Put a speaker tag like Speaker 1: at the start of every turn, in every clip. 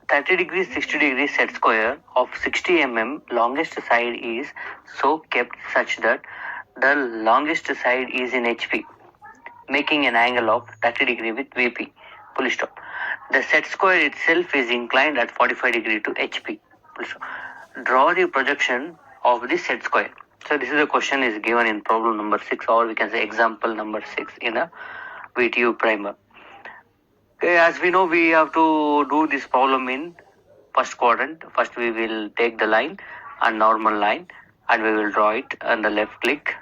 Speaker 1: 30 degrees 60 degrees set square of 60 mm longest side is so kept such that the longest side is in HP, making an angle of 30 degree with VP. Full stop. The set square itself is inclined at 45 degree to HP. Full stop. Draw the projection of the set square. So this is the question is given in problem number 6, or we can say example number 6 in a VTU primer. Okay, as we know, we have to do this problem in first quadrant. First we will take the line and normal line, and we will draw it on the left click.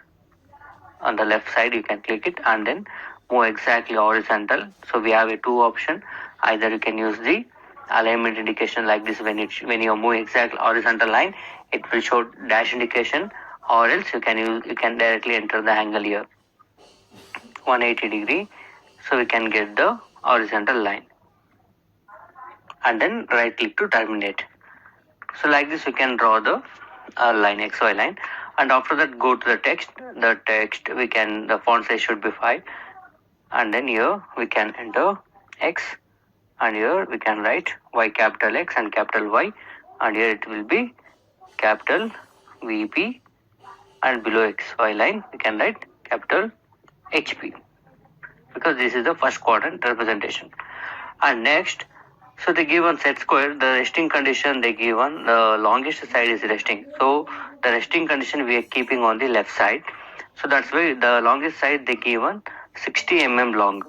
Speaker 1: On the left side you can click it and then move exactly horizontal. So we have a two option. Either you can use the alignment indication like this, when you move exact horizontal line, it will show dash indication, or else you can directly enter the angle here 180 degree. So we can get the horizontal line and then right click to terminate. So like this we can draw the line, XY line, and after that go to the text. The font size should be 5, and then here we can enter X, and here we can write Y, capital X and capital Y, and here it will be capital VP, and below XY line we can write capital HP, because this is the first quadrant representation. And next, so they give on set square, the resting condition they give on the longest side is resting. So the resting condition we are keeping on the left side. So that's why the longest side they give on 60 mm long.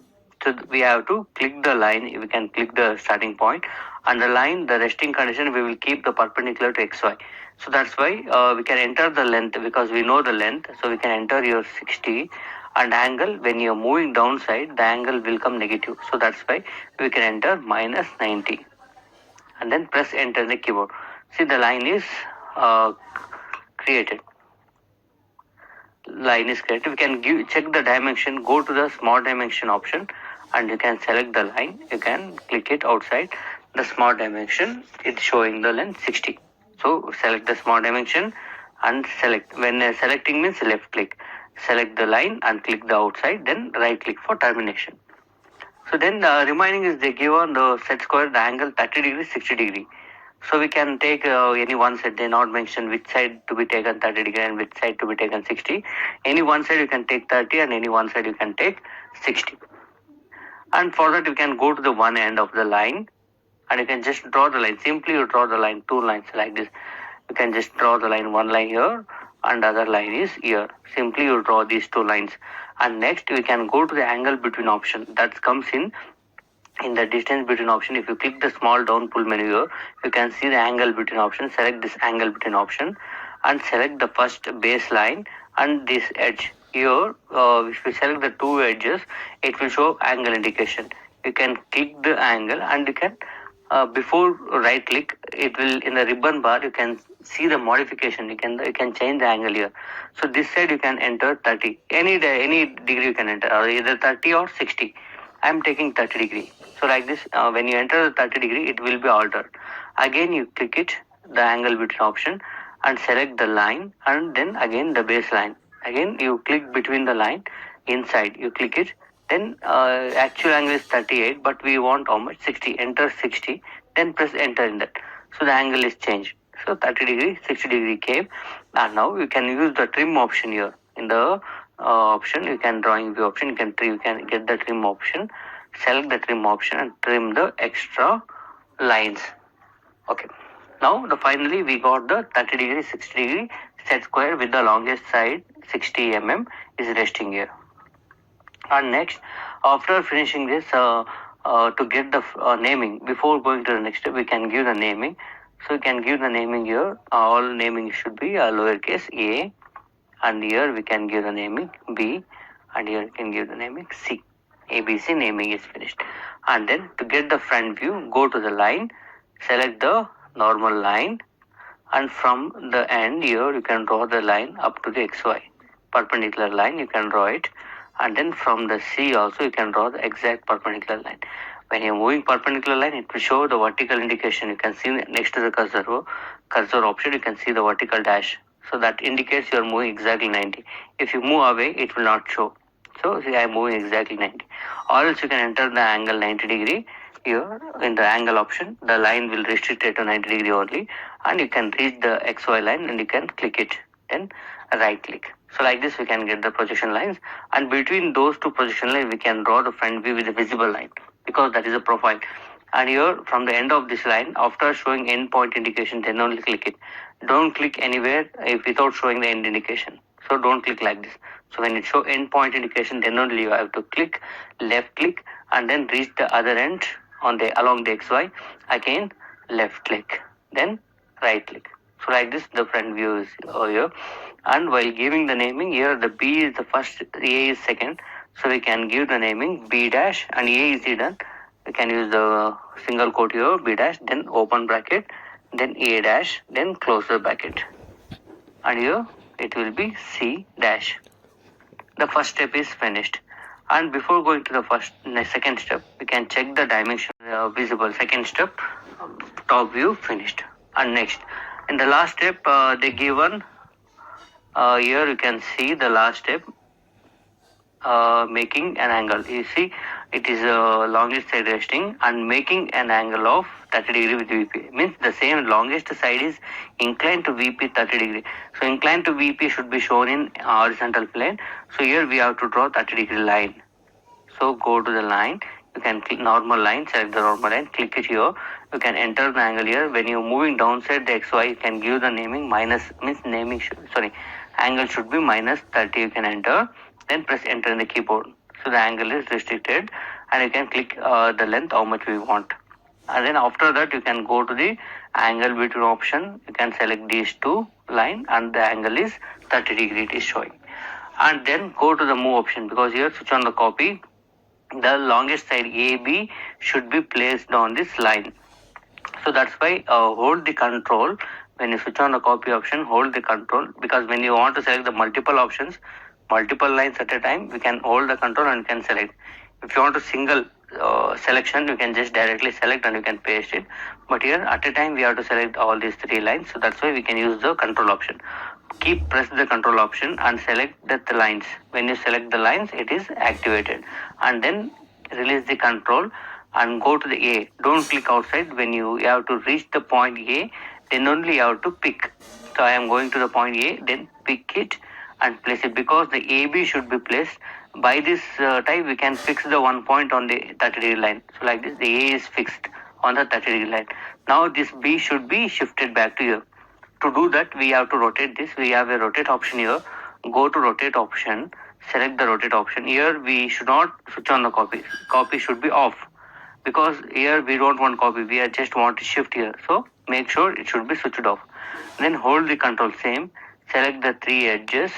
Speaker 1: So we have to click the line. We can click the starting point, and the line, the resting condition, we will keep the perpendicular to XY. So that's why we can enter the length, because we know the length. So we can enter your 60, and angle, when you are moving downside, the angle will come negative. So that's why we can enter minus 90, and then press enter in the keyboard. See, the line is created. Line is created. We can check the dimension, go to the small dimension option, and you can select the line. You can click it outside the small dimension. It's showing the length 60. So select the small dimension and select. When selecting means left click. Select the line and click the outside, then right click for termination. So then the remaining is they give on the set square the angle 30 degree 60 degree. So we can take any one side. They not mention which side to be taken 30 degree and which side to be taken 60. Any one side you can take 30, and any one side you can take 60. And for that you can go to the one end of the line, and you can just draw the line. Simply you draw the line, two lines like this. You can just draw the line, one line here and other line is here. Simply you draw these two lines, and next we can go to the angle between option. That comes in the distance between option. If you click the small down pull menu here, you can see the angle between option. Select this angle between option and select the first base line and this edge. Here if you select the two edges, it will show angle indication. You can click the angle, and you can before right click, it will, in the ribbon bar you can see the modification. You can change the angle here. So this side you can enter 30, any degree you can enter, or either 30 or 60. I am taking 30 degree. So like this, when you enter the 30 degree, it will be altered. Again you click it, the angle between option, and select the line, and then again the base line. Again you click between the line, inside you click it. Then actual angle is 38, but we want how much? 60. Enter 60, then press enter in that. So the angle is changed. So 30 degree, 60 degree came, and now you can use the trim option here. In the option, you can drawing view option, you can get the trim option. Select the trim option and trim the extra lines. Okay. Now finally we got the 30 degree, 60 degree set square with the longest side 60 mm is resting here. And next, after finishing this, to get the naming, before going to the next step, we can give the naming. So we can give the naming here. All naming should be lowercase a, and here we can give the naming b, and here we can give the naming c. ABC naming is finished. And then to get the front view, go to the line, select the normal line, and from the end here you can draw the line up to the XY. Perpendicular line you can draw it. And then from the C also you can draw the exact perpendicular line. When you are moving perpendicular line, it will show the vertical indication. You can see next to the cursor option, you can see the vertical dash. So that indicates you are moving exactly 90. If you move away, it will not show. So see, I am moving exactly 90. Or else you can enter the angle 90 degree. here in the angle option, the line will restrict it to 90 degree only, and you can reach the XY line and you can click it, then right click. So like this we can get the projection lines, and between those two projection lines we can draw the front view with a visible line, because that is a profile. And here from the end of this line, after showing end point indication, then only click it. Don't click anywhere without showing the end indication. So don't click like this. So when it show end point indication, then only you have to click, left click, and then reach the other end on the along the XY, again left click, then right click. So like this the front view is here. And while giving the naming, here the B is the first, A is second, so we can give the naming B dash, and A is hidden. We can use the single quote here, B dash, then open bracket, then A dash, then close the bracket, and here it will be C dash. The first step is finished. And before going to the second step, we can check the dimension visible. Second step, top view finished. And next, in the last step, they given here you can see the last step, making an angle. You see, it is longest side resting and making an angle of 30 degree with VP. Means the same longest side is inclined to VP 30 degree. So inclined to VP should be shown in horizontal plane. So here we have to draw 30 degree line. So go to the line. You can click normal line, select the normal line, click it here. You can enter the angle here. When you're moving downside the XY, you can give the naming minus, means naming angle should be minus 30. You can enter, then press enter in the keyboard. So the angle is restricted, and you can click the length how much we want. And then after that you can go to the angle between option. You can select these two line, and the angle is 30 degree it is showing. And then go to the move option, because here switch on the copy. The longest side AB should be placed on this line. So that's why hold the control. When you switch on the copy option, hold the control, because when you want to select the multiple options, multiple lines at a time, we can hold the control and can select. If you want a single selection, you can just directly select and you can paste it. But here at a time we have to select all these three lines, so that's why we can use the control option. Press the control option and select the lines. When you select the lines, it is activated, and then release the control and go to the A. Don't click outside. When you have to reach the point A, then only you have to pick. So I am going to the point A, then pick it and place it, because the AB should be placed. By this type we can fix the one point on the 30 degree line. So like this, the A is fixed on the 30 degree line. Now this B should be shifted back to here. To do that, we have to rotate this. We have a rotate option here. Go to rotate option, select the rotate option. Here we should not switch on the copy. Copy should be off, because here we don't want copy. We just want to shift here. So make sure it should be switched off. Then hold the control same. Select the three edges,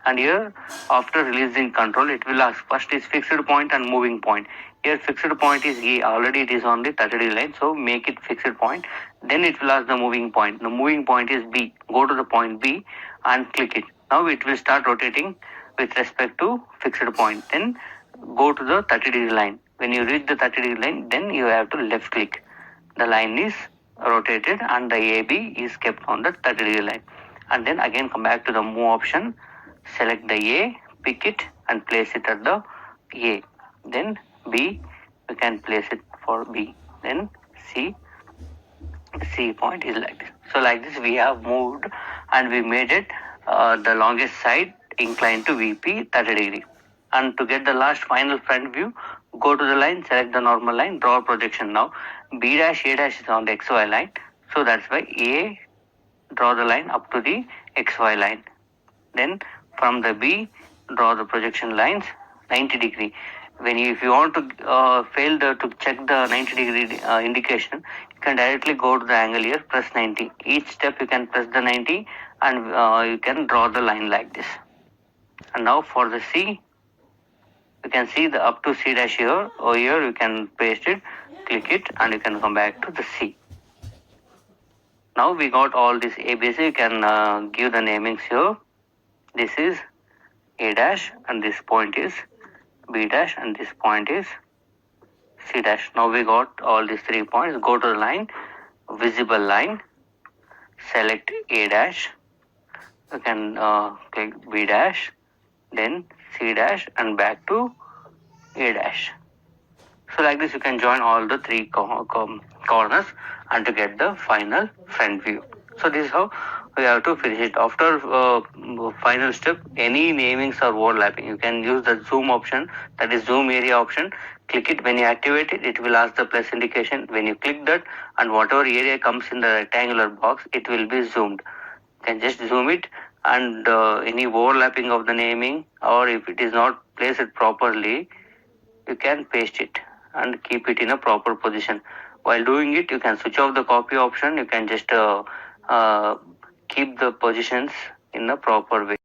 Speaker 1: and here after releasing control, it will ask first is fixed point and moving point. Here fixed point is A, already it is on the 30 degree line, so make it fixed point. Then it will ask the moving point. The moving point is B. Go to the point B and click it. Now it will start rotating with respect to fixed point. Then go to the 30 degree line. When you reach the 30 degree line, then you have to left click. The line is rotated and the AB is kept on the 30 degree line. And then again come back to the move option, select the A, pick it and place it at the A. Then B, you can place it for B. Then C point is like this. So like this we have moved and we made it the longest side inclined to VP 30 degree. And to get the last final front view, go to the line, select the normal line, draw a projection. Now B dash A dash is on the XY line. So that's why A, draw the line up to the XY line. Then from the B, draw the projection lines 90 degree. If you want to to check the 90 degree indication, you can directly go to the angle here, press 90. Each step you can press the 90 and you can draw the line like this. And now for the C, you can see the up to C dash here, or here you can paste it, click it, and you can come back to the C. Now we got all this ABC. You can give the namings here. This is A dash and this point is B dash and this point is C dash. Now we got all these 3 points. Go to the line, visible line, select A dash. You can click B dash, then C dash and back to A dash. So like this you can join all the three corners and to get the final front view. So this is how we have to finish it. After final step, any namings or overlapping, you can use the zoom option, that is zoom area option. Click it. When you activate it, it will ask the plus indication. When you click that, and whatever area comes in the rectangular box, it will be zoomed. You can just zoom it, and any overlapping of the naming, or if it is not placed properly, you can paste it and keep it in a proper position. While doing it, you can switch off the copy option. You can just keep the positions in a proper way.